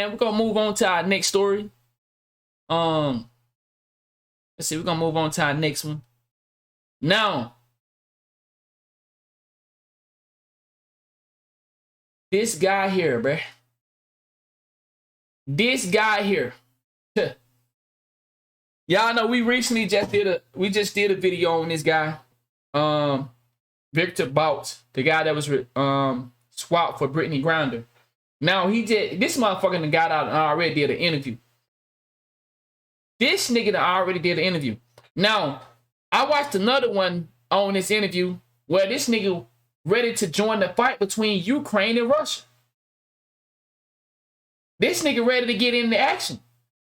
man. We're gonna move on to our next story. Let's see, we're gonna move on to our next one. Now, this guy here, bruh. This guy here. Y'all know we recently just did a video on this guy. Viktor Bout, the guy that was swapped for Brittany Grinder. Now this motherfucker got out and already did an interview. This nigga already did an interview. Now, I watched another one on this interview where this nigga ready to join the fight between Ukraine and Russia. This nigga ready to get into action.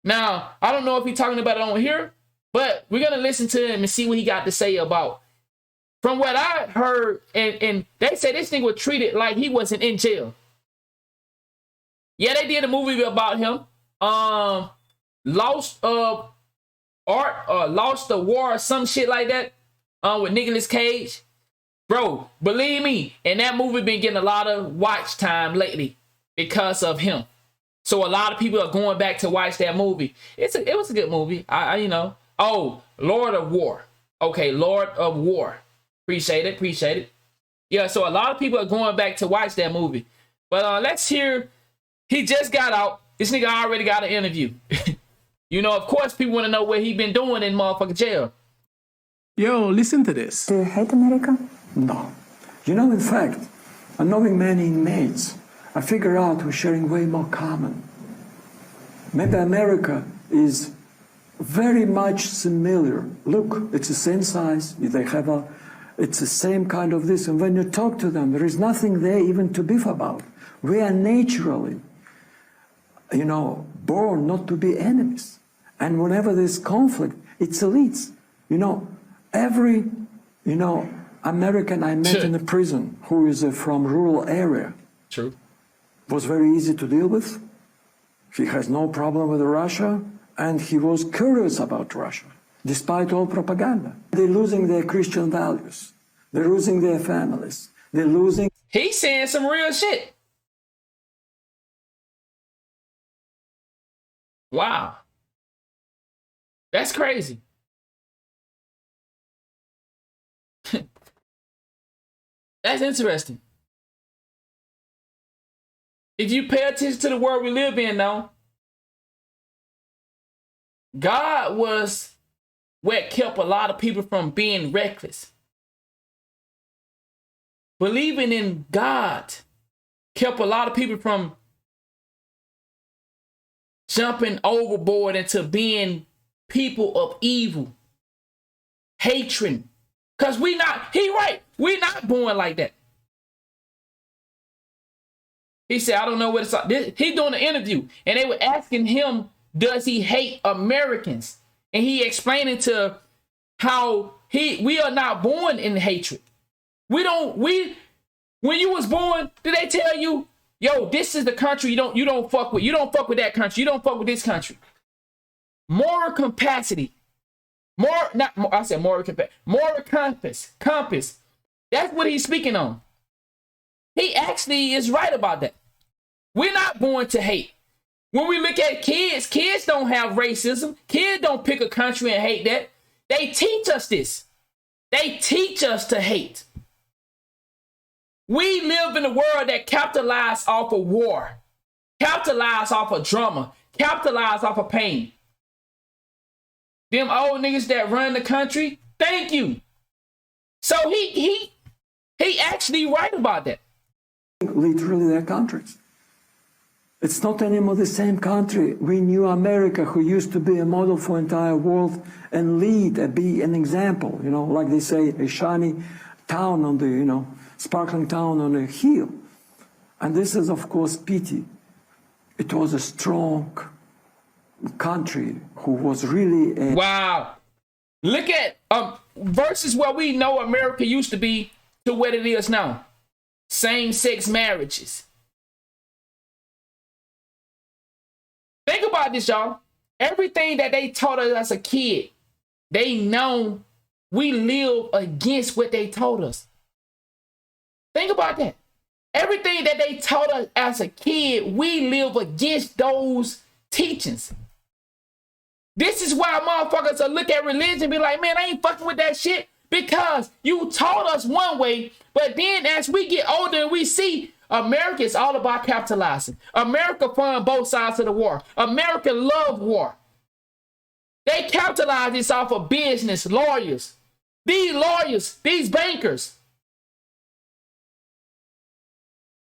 Now, I don't know if he's talking about it on here, but we're going to listen to him and see what he got to say about. From what I heard, and they said this nigga was treated like he wasn't in jail. Yeah, they did a movie about him. Lost of War or some shit like that. With Nicolas Cage. Bro, believe me, and that movie been getting a lot of watch time lately because of him. So a lot of people are going back to watch that movie. It was a good movie. You know. Oh, Lord of War. Okay, Lord of War. Appreciate it. Yeah, so a lot of people are going back to watch that movie. But let's hear. He just got out. This nigga already got an interview. You know, of course, people want to know what he been doing in motherfucking jail. Yo, listen to this. Do you hate America? No. You know, in fact, knowing many inmates, I figure out we're sharing way more common. Maybe America is very much similar. Look, it's the same size. It's the same kind of this. And when you talk to them, there is nothing there even to beef about. We are naturally, born not to be enemies. And whenever there's conflict, it's elites. Every, American I met in a prison who is from rural area. True. Was very easy to deal with. He has no problem with Russia, and he was curious about Russia, despite all propaganda. They're losing their Christian values. They're losing their families. They're losing... He's saying some real shit. Wow. That's crazy. That's interesting. If you pay attention to the world we live in now, God was what kept a lot of people from being reckless. Believing in God kept a lot of people from jumping overboard into being people of evil, hatred. Because we're not born like that. He said, I don't know what it's like. He doing an interview, and they were asking him, does he hate Americans? And he explaining to how we are not born in hatred. When you was born, did they tell you, yo, this is the country you don't fuck with. You don't fuck with that country. You don't fuck with this country. Moral capacity. Moral compass. That's what he's speaking on. He actually is right about that. We're not born to hate. When we look at kids don't have racism. Kids don't pick a country and hate that. They teach us this. They teach us to hate. We live in a world that capitalizes off of war, capitalizes off of drama, capitalizes off of pain. Them old niggas that run the country, thank you. So he actually right about that. Literally their countries. It's not anymore the same country. We knew America, who used to be a model for entire world and be an example, like they say, a shiny town on the, sparkling town on a hill. And this is, of course, pity. It was a strong country who was really wow. Look at versus what we know America used to be to what it is now. Same-sex marriages. Think about this, y'all. Everything that they taught us as a kid, they know we live against what they told us. Think about that. Everything that they taught us as a kid, we live against those teachings. This is why motherfuckers will look at religion and be like, man, I ain't fucking with that shit. Because you taught us one way, but then as we get older and we see America is all about capitalizing. America fund both sides of the war. America love war. They capitalize this off of business, lawyers. These bankers.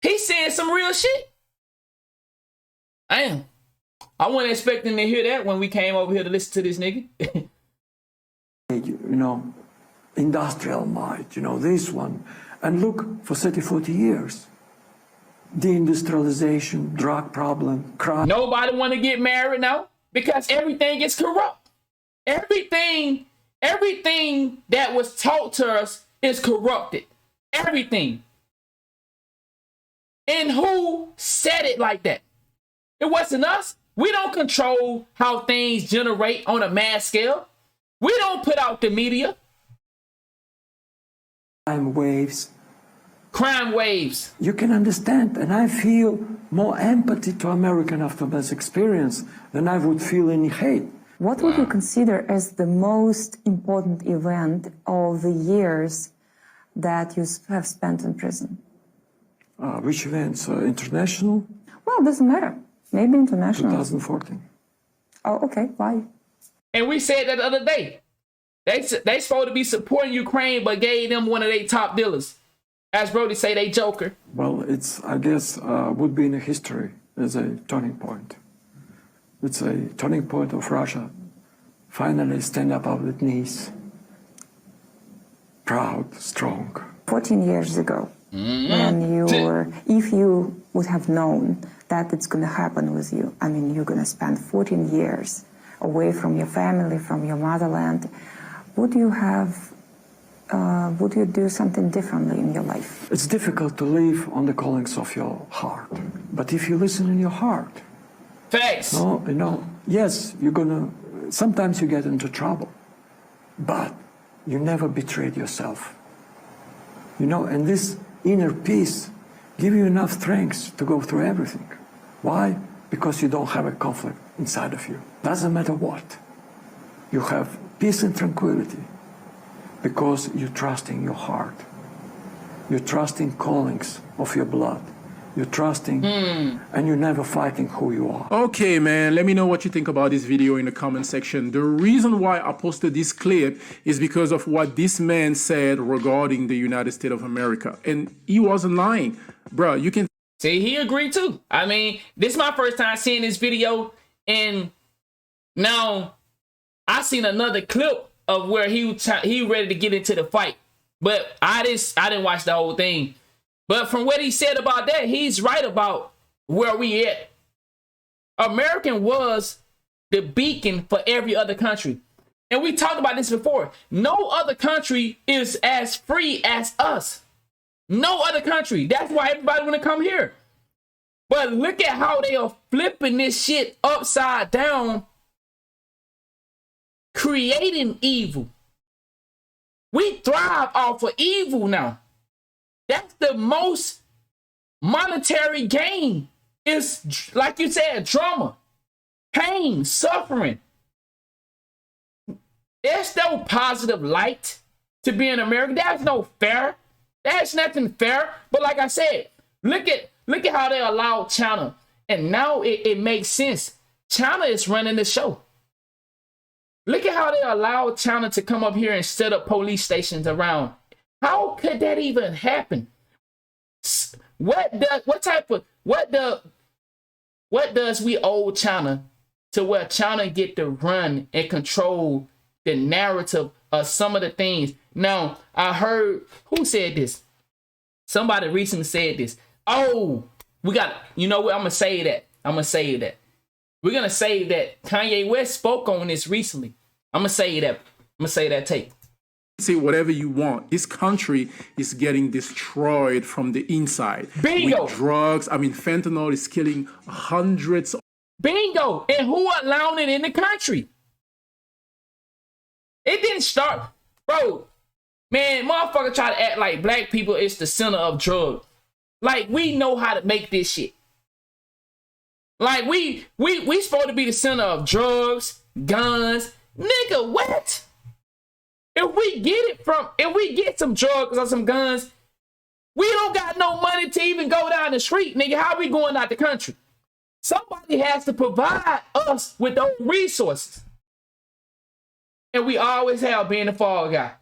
He's saying some real shit. Damn. I wasn't expecting to hear that when we came over here to listen to this nigga. You know, industrial might, you know, this one. And look, for 30, 40 years, deindustrialization, drug problem, crime. Nobody want to get married now because everything is corrupt. Everything that was taught to us is corrupted. Everything. And who said it like that? It wasn't us. We don't control how things generate on a mass scale. We don't put out the media. Crime waves. You can understand, and I feel more empathy to American after this experience than I would feel any hate. What would you consider as the most important event of the years that you have spent in prison? Which events? International? Well, doesn't matter. Maybe international. 2014. Oh, okay. Why? And we said that the other day. They supposed to be supporting Ukraine, but gave them one of their top dealers. As Brody say, they joker. Well, it's, I guess, would be in history as a turning point. It's a turning point of Russia. Finally stand up on its knees. Proud, strong. 14 years ago, when you were, if you would have known that it's going to happen with you, I mean, you're going to spend 14 years away from your family, from your motherland, would you do something differently in your life? It's difficult to live on the callings of your heart. But if you listen in your heart, facts. no, you know, yes, you're gonna, sometimes you get into trouble, but you never betrayed yourself. You know, and this inner peace give you enough strength to go through everything. Why? Because you don't have a conflict inside of you. Doesn't matter what. You have peace and tranquility because you trust in your heart. You trust in callings of your blood. You're trusting and you're never fighting who you are. Okay, man, let me know what you think about this video in the comment section. The reason why I posted this clip is because of what this man said regarding the United States of America. And he wasn't lying. Bruh, you can... See, he agreed too. I mean, this is my first time seeing this video. And now I seen another clip of where he ready to get into the fight. But I didn't watch the whole thing. But from what he said about that, he's right about where we at. American was the beacon for every other country. And we talked about this before. No other country is as free as us. No other country. That's why everybody want to come here. But look at how they are flipping this shit upside down, creating evil. We thrive off of evil now. That's the most monetary gain. Is, like you said, drama, pain, suffering. There's no positive light to be in America. There's no fair. There's nothing fair. But like I said, look at how they allowed China. And now it makes sense. China is running the show. Look at how they allowed China to come up here and set up police stations around. How could that even happen? What does we owe China to where China get to run and control the narrative of some of the things? Now, I heard, who said this? Somebody recently said this. Oh, you know what? I'm going to say that. We're going to say that Kanye West spoke on this recently. I'm going to say that tape. Say whatever you want. This country is getting destroyed from the inside. Bingo. With drugs. I mean, fentanyl is killing hundreds. Bingo. And who allowed it in the country? It didn't start. Bro, man, motherfucker try to act like black people is the center of drugs. Like, we know how to make this shit. Like, we supposed to be the center of drugs, guns. Nigga, what? If we get some drugs or some guns, we don't got no money to even go down the street, nigga. How we going out the country? Somebody has to provide us with those resources. And we always have being the fall guy.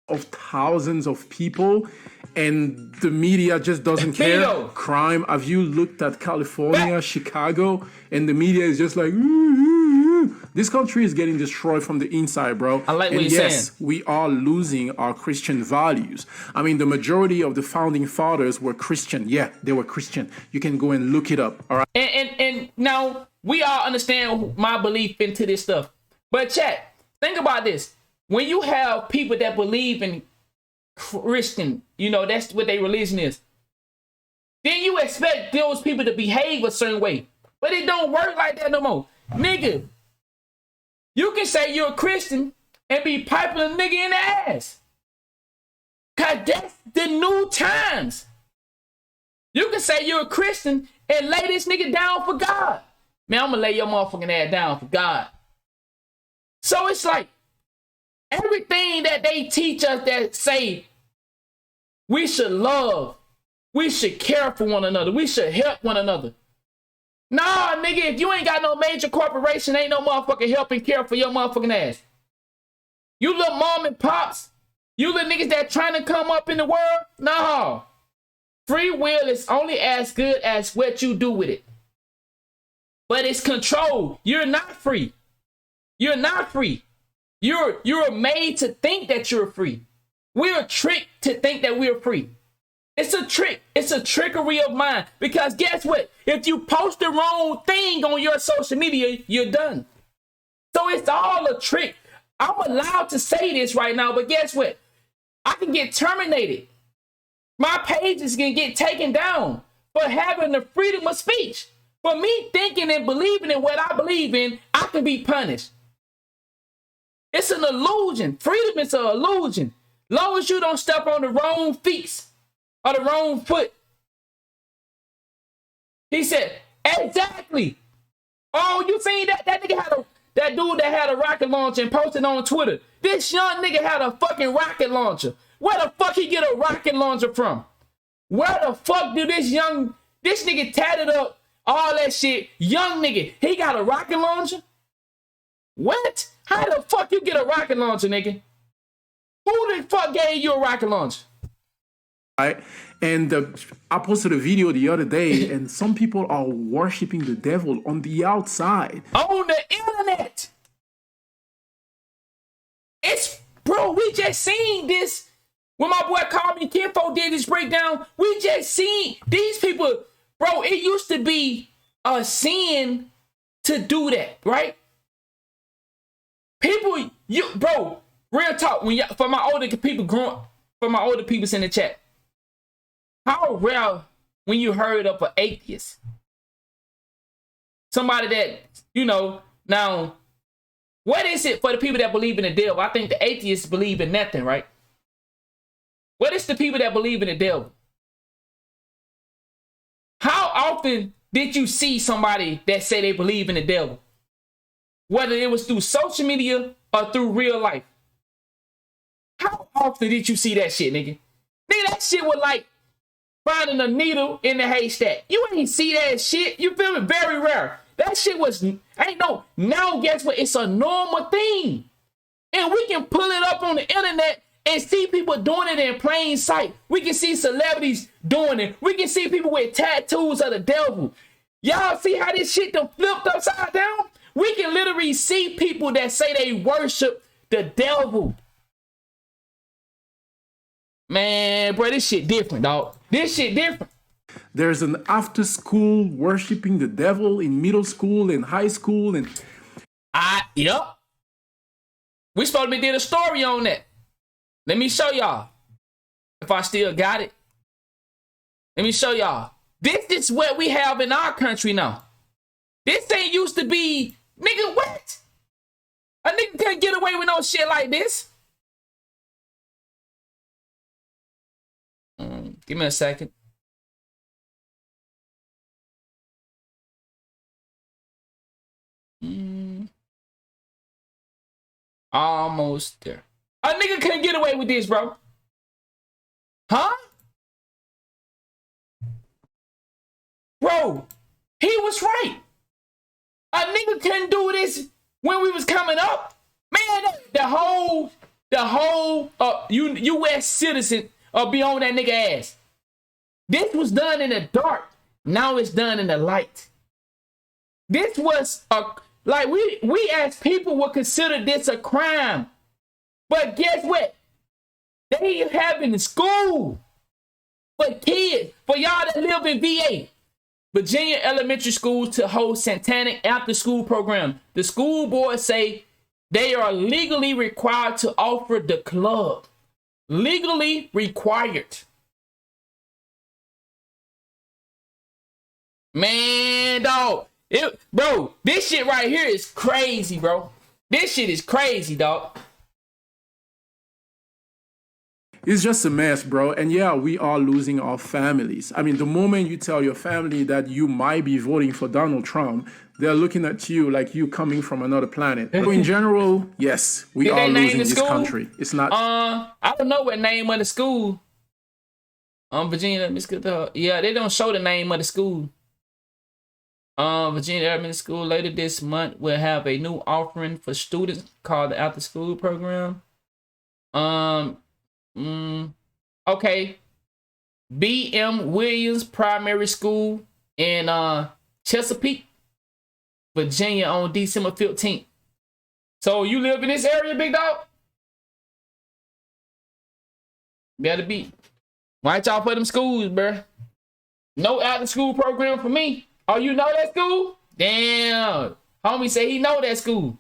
Of thousands of people, and the media just doesn't care. Bingo. Crime. Have you looked at California, Chicago, and the media is just like, this country is getting destroyed from the inside, bro. I like what you're saying. We are losing our Christian values. I mean, the majority of the founding fathers were Christian. Yeah, they were Christian. You can go and look it up. All right. And now we all understand my belief into this stuff. But chat, think about this. When you have people that believe in Christian, you know, that's what their religion is, then you expect those people to behave a certain way. But it don't work like that no more. Nigga, you can say you're a Christian and be piping a nigga in the ass. Cause that's the new times. You can say you're a Christian and lay this nigga down for God. Man, I'm gonna lay your motherfucking ass down for God. So it's like, everything that they teach us that say we should love, we should care for one another, we should help one another. Nah, nigga, if you ain't got no major corporation, ain't no motherfucking help and care for your motherfucking ass. You little mom and pops, you little niggas that trying to come up in the world, nah. Free will is only as good as what you do with it. But it's control. You're not free. You're not free. You're made to think that you're free. We're tricked to think that we're free. It's a trick. It's a trickery of mind. Because guess what? If you post the wrong thing on your social media, you're done. So it's all a trick. I'm allowed to say this right now, but guess what? I can get terminated. My pages can get taken down for having the freedom of speech. For me thinking and believing in what I believe in, I can be punished. It's an illusion. Freedom is an illusion. Long as you don't step on the wrong feet or the wrong foot. He said, exactly. Oh, you seen that nigga had that dude that had a rocket launcher and posted on Twitter. This young nigga had a fucking rocket launcher. Where the fuck he get a rocket launcher from? Where the fuck do this nigga tatted up all that shit? Young nigga, he got a rocket launcher? What? How the fuck you get a rocket launcher, nigga? Who the fuck gave you a rocket launcher? Right? And I posted a video the other day, and some people are worshiping the devil on the outside. On the internet. Bro, we just seen this. When my boy called me, Kinfo did this breakdown. We just seen these people. Bro, it used to be a sin to do that, right? People, bro, real talk. For my older people in the chat, how rare when you heard of an atheist, somebody that, you know, now, what is it for the people that believe in the devil? I think the atheists believe in nothing, right? What is the people that believe in the devil? How often did you see somebody that say they believe in the devil? Whether it was through social media or through real life. How often did you see that shit, nigga? Nigga, that shit was like finding a needle in the haystack. You ain't see that shit. You feel me? Very rare. That shit was, now guess what? It's a normal thing. And we can pull it up on the internet and see people doing it in plain sight. We can see celebrities doing it. We can see people with tattoos of the devil. Y'all see how this shit done flipped upside down? We can literally see people that say they worship the devil. Man, bro, this shit different, dog. This shit different. There's an after school worshiping the devil in middle school and high school. And yep. We supposed to be did a story on that. Let me show y'all. If I still got it. Let me show y'all. This is what we have in our country now. This ain't used to be, nigga, what? A nigga can't get away with no shit like this. Give me a second. Almost there. A nigga couldn't get away with this, bro. Huh? Bro, he was right. A nigga couldn't do this when we was coming up. Man, the whole U.S. citizen be on that nigga ass. This was done in the dark. Now it's done in the light. This was like we as people would consider this a crime. But guess what? They have in school for kids, for y'all that live in VA. Virginia elementary schools to hold satanic after-school program. The school board say they are legally required to offer the club. Legally required. Man, dog. Bro, this shit right here is crazy, bro. This shit is crazy, dog. It's just a mess, bro. And yeah, we are losing our families. I mean, the moment you tell your family that you might be voting for Donald Trump, they're looking at you like you coming from another planet. So in general, yes, we are losing this country. It's not. I don't know what name of the school. Virginia, yeah, they don't show the name of the school. Virginia Elementary School later this month will have a new offering for students called the After School Program. Okay. B.M. Williams Primary School in Chesapeake, Virginia on December 15th. So you live in this area, big dog? Better be. Watch out for them schools, bruh. No after school program for me. Oh, you know that school? Damn. Homie say he know that school.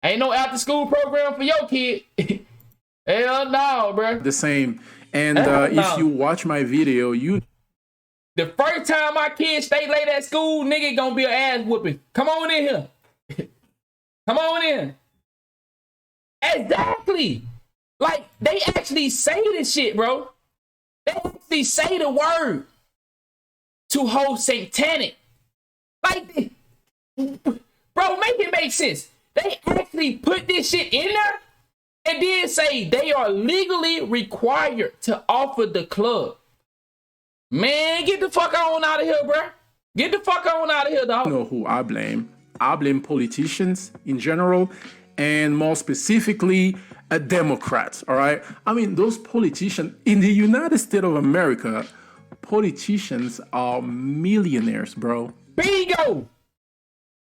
Ain't no after school program for your kid. Hell no, bro. The same. And if you watch my video, the first time my kids stay late at school, nigga gonna be an ass whooping. Come on in here. Come on in. Exactly. Like, they actually say this shit, bro. They actually say the word to hold satanic. Like, bro, make it make sense. They actually put this shit in there and then say they are legally required to offer the club. Man, get the fuck on out of here, bro. Get the fuck on out of here, dog. You know who I blame. I blame politicians in general, and more specifically, Democrats, all right? I mean, those politicians in the United States of America, politicians are millionaires, bro. Bingo!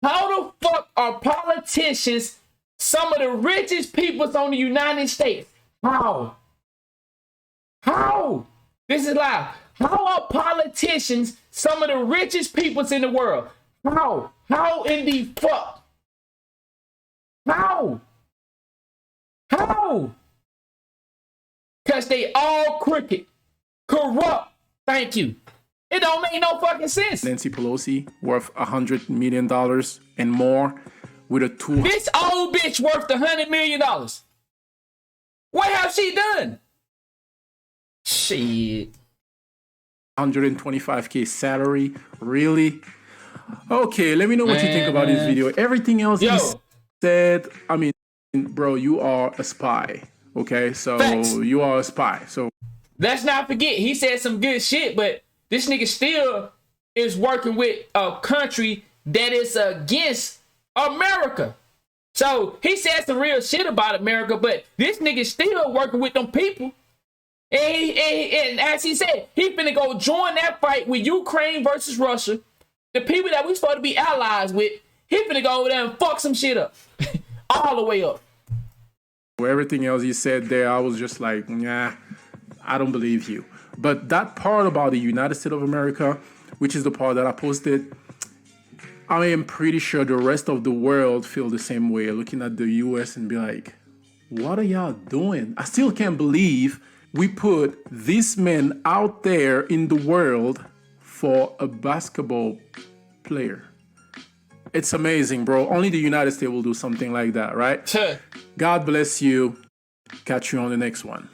How the fuck are politicians some of the richest people on the United States? How? How? This is live. How are politicians some of the richest people in the world? How? How in the fuck? How? How? Because they all crooked, corrupt. Thank you. It don't make no fucking sense. Nancy Pelosi, worth $100 million and more, with a tool. This old bitch worth $100 million. What has she done? Shit. 125K salary, really? Okay, let me know what you think about this video. Everything else he said, I mean, bro, you are a spy, okay? So Facts. You are a spy. So let's not forget, he said some good shit, but this nigga still is working with a country that is against America. So he said some real shit about America, but this nigga still working with them people. And as he said, he finna go join that fight with Ukraine versus Russia. The people that we supposed to be allies with, he finna go over there and fuck some shit up. All the way up. Everything else he said there, I was just like, nah, I don't believe you. But that part about the United States of America, which is the part that I posted, I am pretty sure the rest of the world feel the same way, looking at the US and be like, what are y'all doing? I still can't believe we put this man out there in the world for a basketball player. It's amazing, bro. Only the United States will do something like that, right? Sure. God bless you. Catch you on the next one.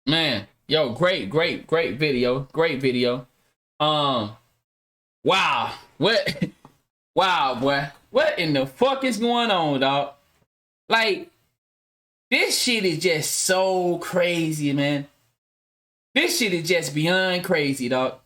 Man, yo, great video. Great video. Wow. What? Wow, boy. What in the fuck is going on, dog? Like, This shit is just so crazy, man. This shit is just beyond crazy, dog.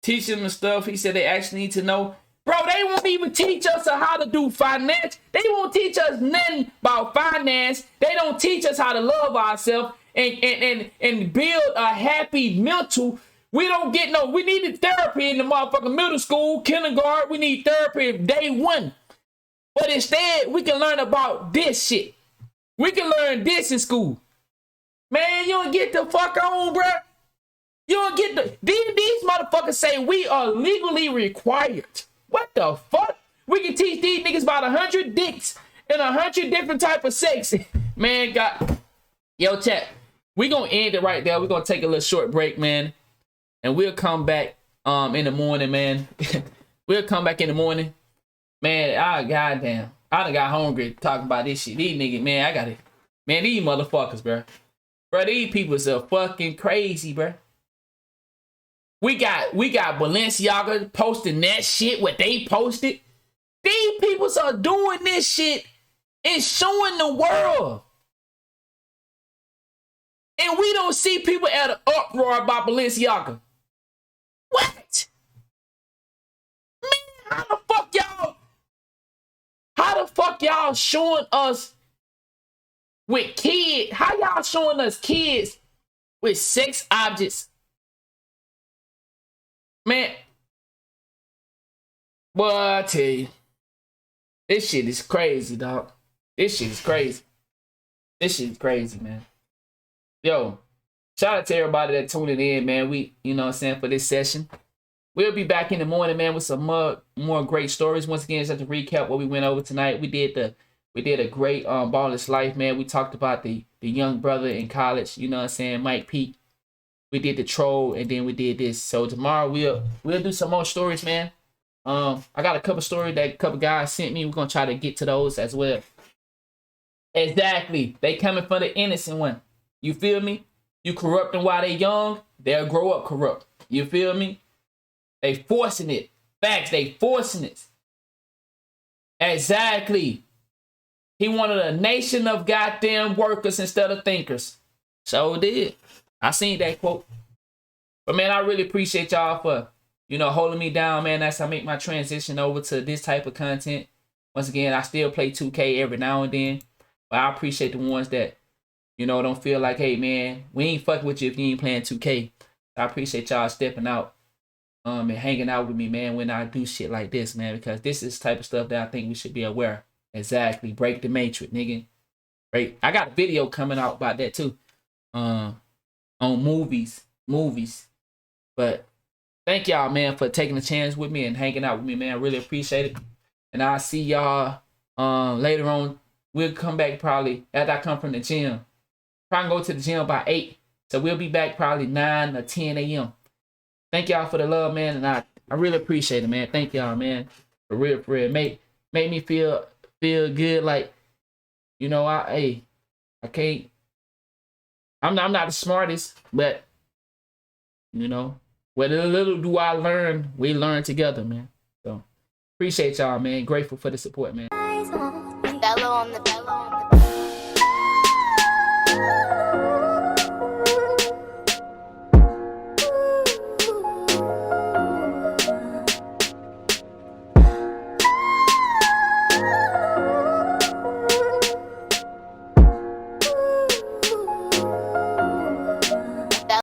Teach them the stuff he said they actually need to know. Bro, they won't even teach us how to do finance. They won't teach us nothing about finance. They don't teach us how to love ourselves and build a happy mental. We don't get no, we needed therapy in the motherfucking middle school, kindergarten. We need therapy day one. But instead, we can learn about this shit. We can learn this in school. Man, you don't get the fuck on, bro. You don't get the... These motherfuckers say we are legally required. What the fuck? We can teach these niggas about 100 dicks and 100 different type of sex. Man, God. Yo, chat. We gonna end it right there. We're gonna take a little short break, man. And we'll come back in the morning, man. We'll come back in the morning. Man, goddamn. I done got hungry talking about this shit. These niggas, man, I got it. Man, these motherfuckers, bro. Bro, these people are fucking crazy, bro. We got Balenciaga posting that shit, what they posted. These people are doing this shit and showing the world. And we don't see people at an uproar about Balenciaga. What? Man, how the fuck y'all showing us with kids? How y'all showing us kids with sex objects? Man, boy, I tell you, this shit is crazy, dog. This shit is crazy. This shit is crazy, man. Yo, shout out to everybody that tuning in, man. We, you know what I'm saying, for this session. We'll be back in the morning, man, with some more great stories. Once again, just to recap what we went over tonight. We did a great Ballless Life, man. We talked about the young brother in college, you know what I'm saying, Mike Pete. We did the troll, and then we did this. So tomorrow we'll do some more stories, man. I got a couple stories that a couple guys sent me. We're gonna try to get to those as well. Exactly. They coming for the innocent one. You feel me? You corrupt them while they young, they'll grow up corrupt. You feel me? They forcing it. Facts, they forcing it. Exactly. He wanted a nation of goddamn workers instead of thinkers. So did. I seen that quote. But man, I really appreciate y'all for, you know, holding me down, man. As I make my transition over to this type of content. Once again, I still play 2K every now and then. But I appreciate the ones that, you know, don't feel like, hey, man, we ain't fucking with you if you ain't playing 2K. I appreciate y'all stepping out and hanging out with me, man, when I do shit like this, man. Because this is the type of stuff that I think we should be aware. Exactly. Break the matrix, nigga. Right. I got a video coming out about that, too. On movies. But thank y'all, man, for taking a chance with me and hanging out with me, man. I really appreciate it. And I'll see y'all later on. We'll come back probably after I come from the gym. Probably go to the gym by 8. So we'll be back probably 9 or 10 a.m. Thank y'all for the love, man. And I really appreciate it, man. Thank y'all, man. For real, for real. Make me feel good. Like, you know, I can't. I'm not the smartest, but, you know, what little do I learn, we learn together, man. So, appreciate y'all, man. Grateful for the support, man. Bello on the bello.